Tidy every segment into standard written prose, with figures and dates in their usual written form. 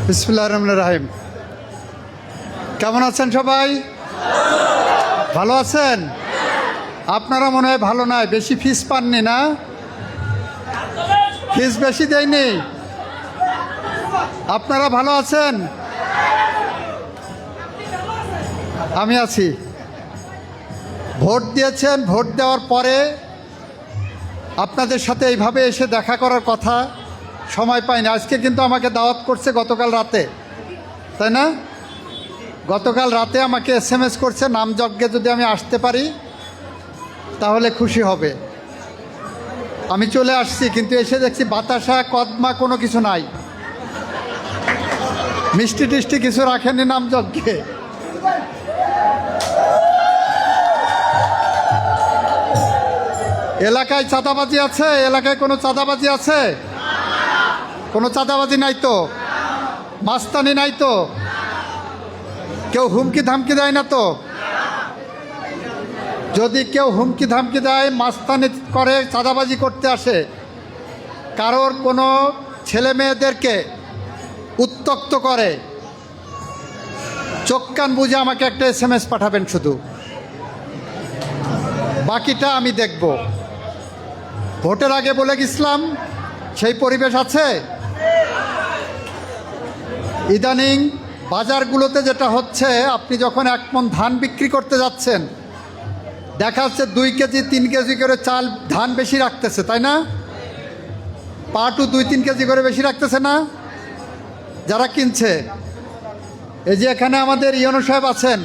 বিসমিল্লাহির রহমানির রহিম। কেমন আছেন সবাই? ভালো আছেন? আপনারা মনে হয় ভালো নয়, বেশি ফিস পাননি না? ফিস বেশি দেয়নি? আপনারা ভালো আছেন? আমি আছি। ভোট দিয়েছেন, ভোট দেওয়ার পরে আপনাদের সাথে এইভাবে এসে দেখা করার কথা সময় পাইনি। আজকে কিন্তু আমাকে দাওয়াত করছে গতকাল রাতে, তাই না? গতকাল রাতে আমাকে SMS করছে নামযজ্ঞে যদি আমি আসতে পারি তাহলে খুশি হবে। আমি চলে আসছি, কিন্তু এসে দেখছি বাতাসা কদমা কোনো কিছু নাই, মিষ্টি টিষ্টি কিছু রাখেনি নামযজ্ঞে। এলাকায় চাঁদাবাজি আছে? এলাকায় কোনো চাঁদাবাজি আছে? কোনো চাঁদাবাজি নাই তো? মাস্তানি নাই তো? কেউ হুমকি ধামকি দেয় না তো? যদি কেউ হুমকি ধামকি দেয়, মাস্তানি করে, চাঁদাবাজি করতে আসে, কারোর কোনো ছেলে মেয়েদেরকে উত্ত্যক্ত করে, চোখ কান বুঝে আমাকে একটা SMS পাঠাবেন শুধু, বাকিটা আমি দেখব। ভোটের আগে বলে গেছিলাম, সেই পরিবেশ আছে? ইদানিং বাজারগুলোতে যেটা হচ্ছে, আপনি যখন 1 মণ ধান বিক্রি করতে যাচ্ছেন, দেখা যাচ্ছে 2 কেজি 3 কেজি করে চাল ধান বেশি রাখতেছে, তাই না? পাটও 2-3 কেজি করে বেশি রাখতেছে না যারা কিনছে? এই যে এখানে আমাদের ইউনো সাহেব আছেন,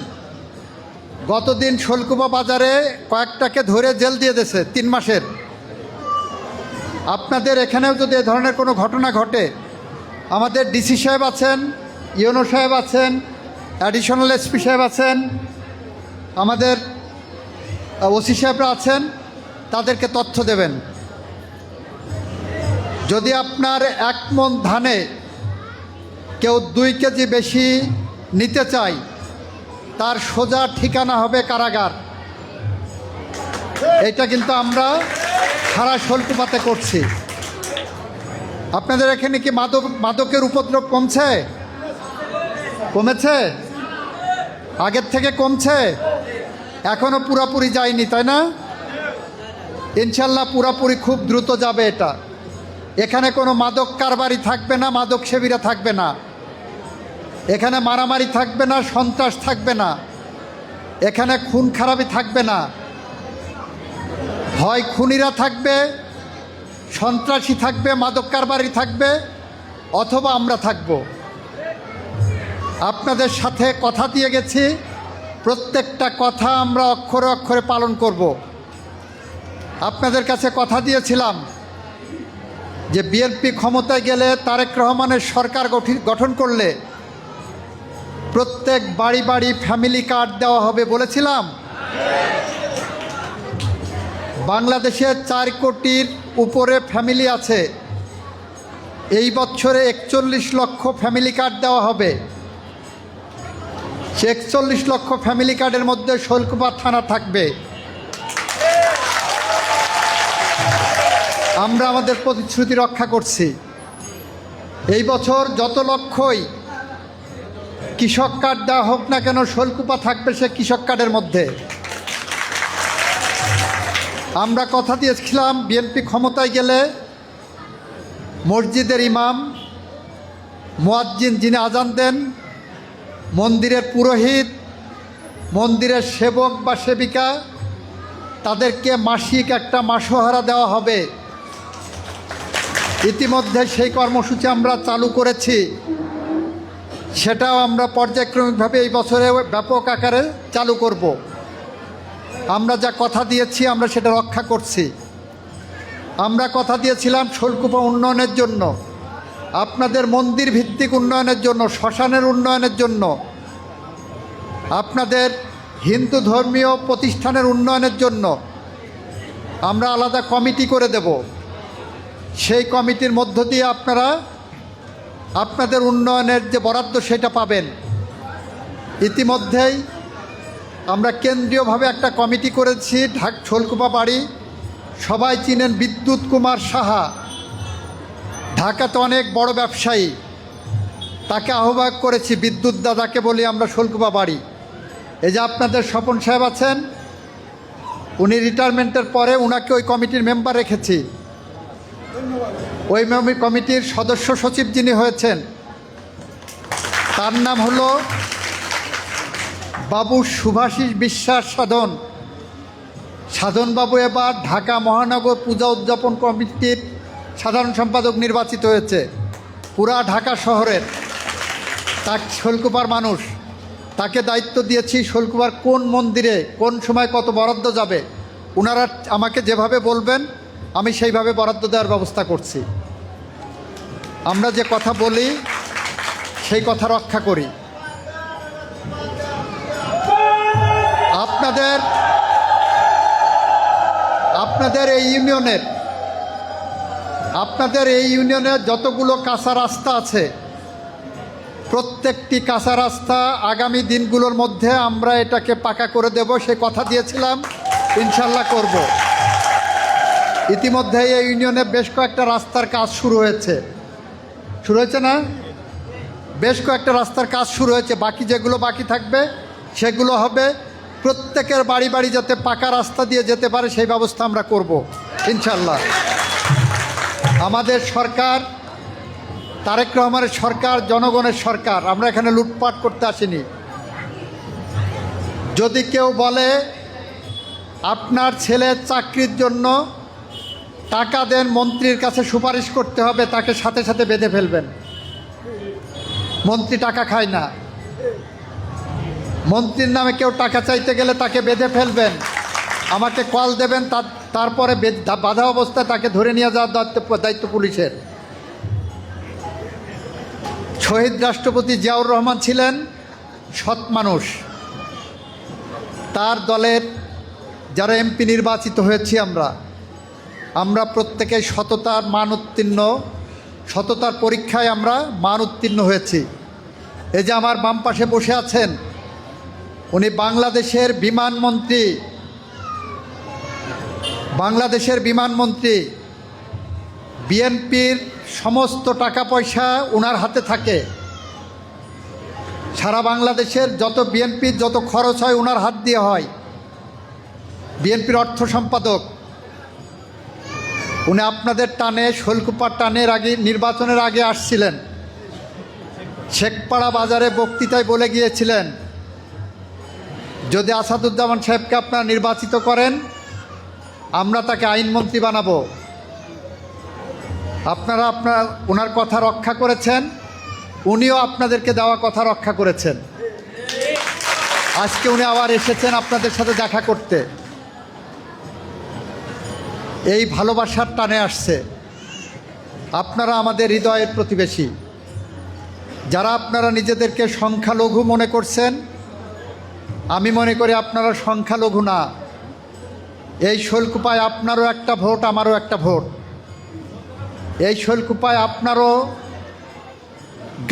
গতদিন শোলকুপা বাজারে কয়েকটাকে ধরে জেল দিয়ে দিয়েছে 3 মাসের। আপনাদের এখানেও যদি এ ধরনের কোনো ঘটনা ঘটে, আমাদের DC সাহেব আছেন, ইউনো সাহেব আছেন, অ্যাডিশনাল SP সাহেব আছেন, আমাদের OC সাহেবরা আছেন, তাদেরকে তথ্য দেবেন। যদি আপনার 1 মণ ধানে কেউ 2 কেজি বেশি নিতে চায়, তার সোজা ঠিকানা হবে কারাগার। এটা কিন্তু আমরা সারা শোলকুপাতে করছি। আপনাদের এখানে কি মাদকের উপদ্রব কমছে? কমেছে? আগের থেকে কমছে? এখনও পুরোপুরি যায়নি, তাই না? ইনশাল্লাহ পুরোপুরি খুব দ্রুত যাবে এটা। এখানে কোনো মাদক কারবারি থাকবে না, মাদক সেবীরা থাকবে না, এখানে মারামারি থাকবে না, সন্ত্রাস থাকবে না, এখানে খুন খারাপি থাকবে না। হয় খুনিরা থাকবে, সন্ত্রাসী থাকবে, মাদক কারবারি থাকবে, অথবা আমরা থাকব। আপনাদের সাথে কথা দিয়ে গেছি, প্রত্যেকটা কথা আমরা অক্ষরে অক্ষরে পালন করব। আপনাদের কাছে কথা দিয়েছিলাম যে বিএনপি ক্ষমতায় গেলে, তারেক রহমানের সরকার গঠন করলে প্রত্যেক বাড়ি বাড়ি ফ্যামিলি কার্ড দেওয়া হবে বলেছিলাম। বাংলাদেশে 4 কোটির উপরে ফ্যামিলি আছে। এই বছরে 41 লক্ষ ফ্যামিলি কার্ড দেওয়া হবে। সে 41 লক্ষ ফ্যামিলি কার্ডের মধ্যে শোলকুপা থানা থাকবে। আমরা আমাদের প্রতিশ্রুতি রক্ষা করছি। এই বছর যত লক্ষই কৃষক কার্ড দেওয়া হোক না কেন, শোলকুপা থাকবে সে কৃষক কার্ডের মধ্যে। আমরা কথা দিয়েছিলাম বিএনপি ক্ষমতায় গেলে মসজিদের ইমাম, মুয়াজ্জিন যিনি আজান দেন, মন্দিরের পুরোহিত, মন্দিরের সেবক বা সেবিকা, তাদেরকে মাসিক একটা মাসোহারা দেওয়া হবে। ইতিমধ্যে সেই কর্মসূচি আমরা চালু করেছি। সেটাও আমরা পর্যায়ক্রমিকভাবে এই বছরে ব্যাপক আকারে চালু করব। আমরা যা কথা দিয়েছি আমরা সেটা রক্ষা করছি। আমরা কথা দিয়েছিলাম শোলকুপা উন্নয়নের জন্য, আপনাদের মন্দির ভিত্তিক উন্নয়নের জন্য, শ্মশানের উন্নয়নের জন্য, আপনাদের হিন্দু ধর্মীয় প্রতিষ্ঠানের উন্নয়নের জন্য আমরা আলাদা কমিটি করে দেব। সেই কমিটির মধ্য দিয়ে আপনারা আপনাদের উন্নয়নের যে বরাদ্দ সেটা পাবেন। ইতিমধ্যেই আমরা কেন্দ্রীয়ভাবে একটা কমিটি করেছি। শোলকুপা বাড়ি সবাই চিনেন বিদ্যুৎ কুমার সাহা, ঢাকাতে অনেক বড় ব্যবসায়ী। তাকে আহ্বায়ক করেছি। বিদ্যুৎ দাদাকে বলি আমরা শোলকুপা বাড়ি। এই যে আপনাদের স্বপন সাহেব আছেন, উনি রিটায়ারমেন্টের পরে ওনাকে ওই কমিটির মেম্বার রেখেছি। ওই কমিটির সদস্য সচিব যিনি হয়েছেন তার নাম হলো বাবু শুভাশিস বিশ্বাস সাধনবাবু এবার ঢাকা মহানগর পূজা উদযাপন কমিটির সাধারণ সম্পাদক নির্বাচিত হয়েছে। পুরা ঢাকা শহরের তার শোলকুপার মানুষ, তাকে দায়িত্ব দিয়েছি শোলকুপার কোন মন্দিরে কোন সময় কত বরাদ্দ যাবে ওনারা আমাকে যেভাবে বলবেন আমি সেইভাবে বরাদ্দ দেওয়ার ব্যবস্থা করছি। আমরা যে কথা বলি সেই কথা রক্ষা করি। আপনাদের এই ইউনিয়নের যতগুলো কাঁচা রাস্তা আছে প্রত্যেকটি কাঁচা রাস্তা আগামী দিনগুলোর মধ্যে আমরা এটাকে পাকা করে দেব, সে কথা দিয়েছিলাম, ইনশাল্লাহ করব। ইতিমধ্যে এই ইউনিয়নে বেশ কয়েকটা রাস্তার কাজ শুরু হয়েছে না? বেশ কয়েকটা রাস্তার কাজ শুরু হয়েছে। বাকি যেগুলো বাকি থাকবে সেগুলো হবে। প্রত্যেকের বাড়ি বাড়ি যাতে পাকা রাস্তা দিয়ে যেতে পারে সেই ব্যবস্থা আমরা করব ইনশাল্লাহ। আমাদের সরকার তারেক রহমানের সরকার জনগণের সরকার। আমরা এখানে লুটপাট করতে আসিনি। যদি কেউ বলে আপনার ছেলের চাকরির জন্য টাকা দেন, মন্ত্রীর কাছে সুপারিশ করতে হবে, তাকে সাথে সাথে বেঁধে ফেলবেন। মন্ত্রী টাকা খায় না। মন্ত্রীর নামে কেউ টাকা চাইতে গেলে তাকে বেঁধে ফেলবেন, আমাকে কল দেবেন, তারপরে বাধা অবস্থায় তাকে ধরে নিয়ে যাওয়ার দায়িত্ব পুলিশের। শহীদ রাষ্ট্রপতি জিয়াউর রহমান ছিলেন সৎ মানুষ। তার দলের যারা এমপি নির্বাচিত হয়েছি আমরা প্রত্যেকেই সততার পরীক্ষায় আমরা মান উত্তীর্ণ হয়েছি। এই যে আমার বাম পাশে বসে আছেন, উনি বাংলাদেশের বিমানমন্ত্রী। বিএনপির সমস্ত টাকা পয়সা ওনার হাতে থাকে। সারা বাংলাদেশের বিএনপির যত খরচ হয় ওনার হাত দিয়ে হয়। বিএনপির অর্থ সম্পাদক উনি আপনাদের টানে, শোলকুপার টানের আগে, নির্বাচনের আগে আসছিলেন। শেখপাড়া বাজারে বক্তৃতায় বলে গিয়েছিলেন যদি আসাদুজ্জামান সাহেবকে আপনারা নির্বাচিত করেন আমরা তাকে আইনমন্ত্রী বানাবো। আপনারা ওনার কথা রক্ষা করেছেন, উনিও আপনাদেরকে দেওয়া কথা রক্ষা করেছেন। আজকে উনি আবার এসেছেন আপনাদের সাথে দেখা করতে। এই ভালোবাসার টানে আসছে। আপনারা আমাদের হৃদয়ের প্রতিবেশী। যারা আপনারা নিজেদেরকে সংখ্যালঘু মনে করছেন, আমি মনে করি আপনারা সংখ্যালঘু না। এই শোলকুপায় আপনারও একটা ভোট, আমারও একটা ভোট। এই শোলকুপায় আপনারও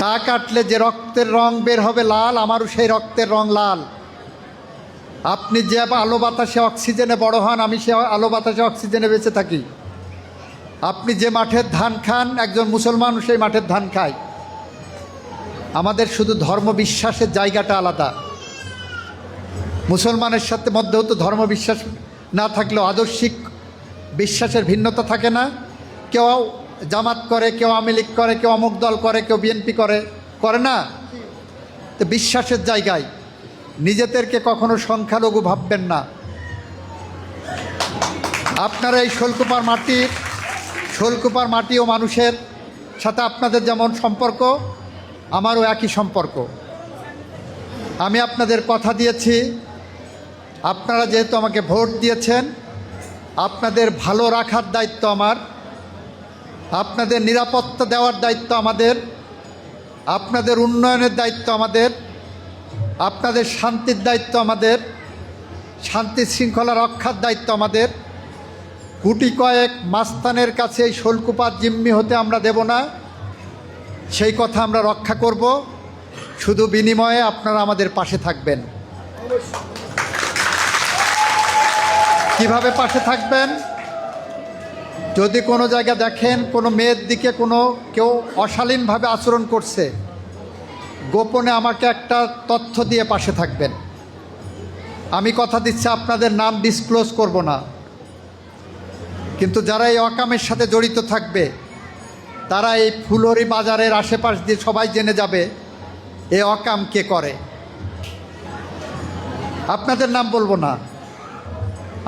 গা কাটলে যে রক্তের রং বের হবে লাল, আমারও সেই রক্তের রং লাল। আপনি যে আলো বাতাসে অক্সিজেনে বড় হন, আমি সে আলো বাতাসে অক্সিজেনে বেঁচে থাকি। আপনি যে মাঠের ধান খান, একজন মুসলমান সেই মাঠের ধান খায়। আমাদের শুধু ধর্ম বিশ্বাসের জায়গাটা আলাদা। মুসলমানের সাথে মধ্যেও তো ধর্ম বিশ্বাস না থাকলেও আদর্শিক বিশ্বাসের ভিন্নতা থাকে না? কেউ জামাত করে, কেউ আওয়ামী লীগ করে, কেউ অমুক দল করে, কেউ বিএনপি করে না? তো বিশ্বাসের জায়গায় নিজেদেরকে কখনো সংখ্যালঘু ভাববেন না। আপনারা এই শোলকুপার মাটি ও মানুষের সাথে আপনাদের যেমন সম্পর্ক, আমারও একই সম্পর্ক। আমি আপনাদের কথা দিয়েছি, আপনারা যেহেতু আমাকে ভোট দিয়েছেন, আপনাদের ভালো রাখার দায়িত্ব আমার, আপনাদের নিরাপত্তা দেওয়ার দায়িত্ব আমাদের, আপনাদের উন্নয়নের দায়িত্ব আমাদের, আপনাদের শান্তির দায়িত্ব আমাদের, শান্তি শৃঙ্খলা রক্ষার দায়িত্ব আমাদের। গুটি কয়েক মাস্তানের কাছে এই শোলকুপার জিম্মি হতে আমরা দেব না। সেই কথা আমরা রক্ষা করব। শুধু বিনিময়ে আপনারা আমাদের পাশে থাকবেন। কিভাবে পাশে থাকবেন? যদি কোনো জায়গা দেখেন কোনো মেয়ের দিকে কেউ অশালীনভাবে আচরণ করছে, গোপনে আমাকে একটা তথ্য দিয়ে পাশে থাকবেন। আমি কথা দিচ্ছি আপনাদের নাম ডিসক্লোজ করব না, কিন্তু যারা এই অকামের সাথে জড়িত থাকবে তারা এই ফুলহরি বাজারের আশেপাশ দিয়ে সবাই জেনে যাবে এ অকাম কে করে। আপনাদের নাম বলবো না,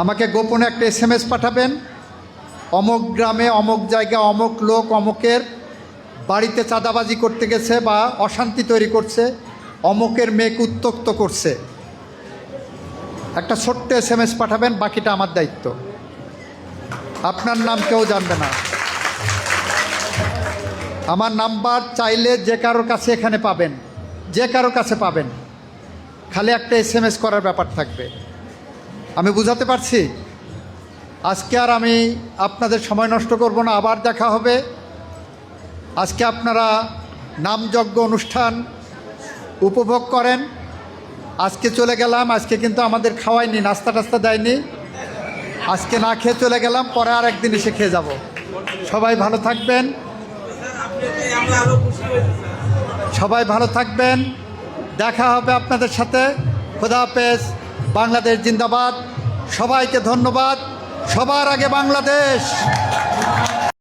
আমাকে গোপনে একটা SMS পাঠাবেন, অমুক গ্রামে অমুক জায়গায় অমুক লোক অমুকের বাড়িতে চাঁদাবাজি করতে গেছে বা অশান্তি তৈরি করছে, অমুকের মেয়েকে উত্ত্যক্ত করছে। একটা ছোট্ট SMS পাঠাবেন, বাকিটা আমার দায়িত্ব। আপনার নাম কেউ জানবে না। আমার নাম্বার চাইলে যে কারোর কাছে এখানে পাবেন, যে কারোর কাছে পাবেন, খালি একটা SMS করার ব্যাপার থাকবে। আমি বুঝাতে পারছি? আজকে আর আমি আপনাদের সময় নষ্ট করব না, আবার দেখা হবে। আজকে আপনারা নামযজ্ঞ অনুষ্ঠান উপভোগ করেন। আজকে চলে গেলাম, আজকে কিন্তু আমাদের খাওয়ায়নি, নাস্তা টাস্তা দেয়নি। আজকে না খেয়ে চলে গেলাম, পরে আর একদিন এসে খেয়ে যাব। সবাই ভালো থাকবেন, সবাই ভালো থাকবেন। দেখা হবে আপনাদের সাথে। খোদা হাফেজ। বাংলাদেশ জিন্দাবাদ। সবাইকে ধন্যবাদ। সবার আগে বাংলাদেশ।